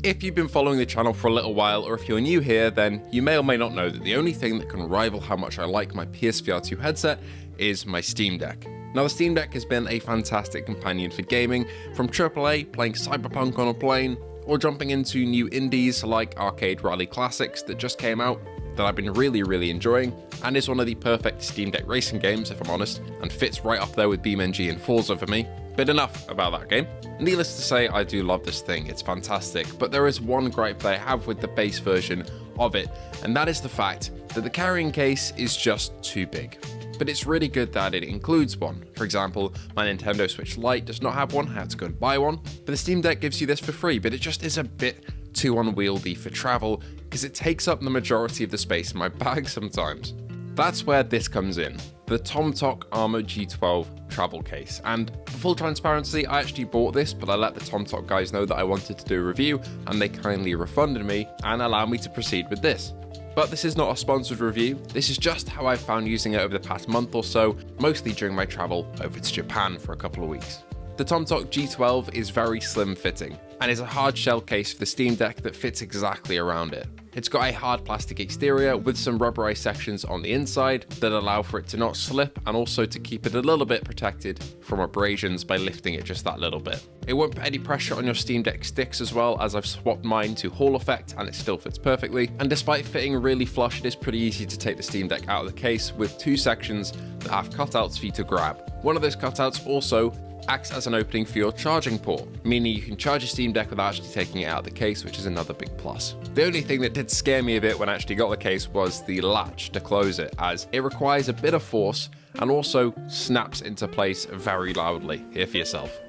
If you've been following the channel for a little while, or if you're new here, then you may or may not know that the only thing that can rival how much I like my PSVR 2 headset is my Steam Deck. Now, the Steam Deck has been a fantastic companion for gaming, from AAA, playing Cyberpunk on a plane, or jumping into new indies like Arcade Rally Classics that just came out, that I've been really enjoying, and is one of the perfect Steam Deck racing games, if I'm honest, and fits right up there with BeamNG and Forza for me. But enough about that game. Needless to say, I do love this thing, it's fantastic, but there is one gripe that I have with the base version of it, and that is the fact that the carrying case is just too big. But it's really good that it includes one. For example, my Nintendo Switch Lite does not have one, I had to go and buy one, but the Steam Deck gives you this for free, but it just is a bit too unwieldy for travel, because it takes up the majority of the space in my bag sometimes. That's where this comes in, the Tomtoc Armour G12 travel case. And for full transparency, I actually bought this, but I let the Tomtoc guys know that I wanted to do a review, and they kindly refunded me and allowed me to proceed with this. But this is not a sponsored review, this is just how I found using it over the past month or so, mostly during my travel over to Japan for a couple of weeks. The Tomtoc G12 is very slim fitting, and is a hard shell case for the Steam Deck that fits exactly around it. It's got a hard plastic exterior with some rubberized sections on the inside that allow for it to not slip, and also to keep it a little bit protected from abrasions by lifting it just that little bit. It won't put any pressure on your Steam Deck sticks as well, as I've swapped mine to Hall Effect and it still fits perfectly. And despite fitting really flush, it is pretty easy to take the Steam Deck out of the case with two sections that have cutouts for you to grab. One of those cutouts also acts as an opening for your charging port, meaning you can charge your Steam Deck without actually taking it out of the case, which is another big plus. The only thing that did scare me a bit when I actually got the case was the latch to close it, as it requires a bit of force and also snaps into place very loudly. Hear for yourself.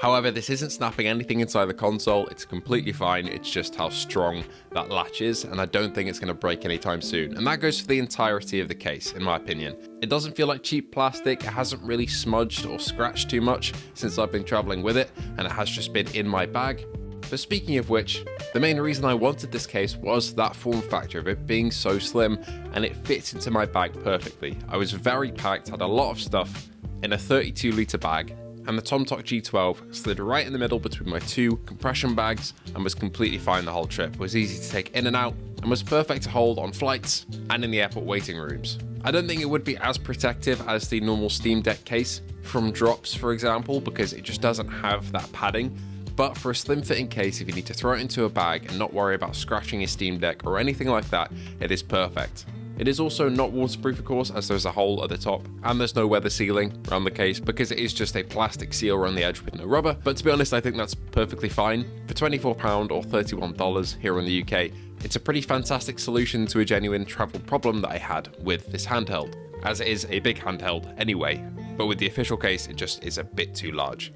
However, this isn't snapping anything inside the console, it's completely fine, it's just how strong that latch is, and I don't think it's going to break anytime soon. And that goes for the entirety of the case, in my opinion. It doesn't feel like cheap plastic, it hasn't really smudged or scratched too much since I've been traveling with it, and it has just been in my bag. But speaking of which, the main reason I wanted this case was that form factor of it being so slim, and it fits into my bag perfectly. I was very packed, had a lot of stuff in a 32-litre bag, and the Tomtoc G12 slid right in the middle between my two compression bags and was completely fine the whole trip. It was easy to take in and out and was perfect to hold on flights and in the airport waiting rooms. I don't think it would be as protective as the normal Steam Deck case from drops, for example, because it just doesn't have that padding. But for a slim fitting case, if you need to throw it into a bag and not worry about scratching your Steam Deck or anything like that, it is perfect. It is also not waterproof, of course, as there's a hole at the top, and there's no weather sealing around the case because it is just a plastic seal around the edge with no rubber. But to be honest, I think that's perfectly fine. For £24 or $31 here in the UK, it's a pretty fantastic solution to a genuine travel problem that I had with this handheld, as it is a big handheld anyway, but with the official case, it just is a bit too large.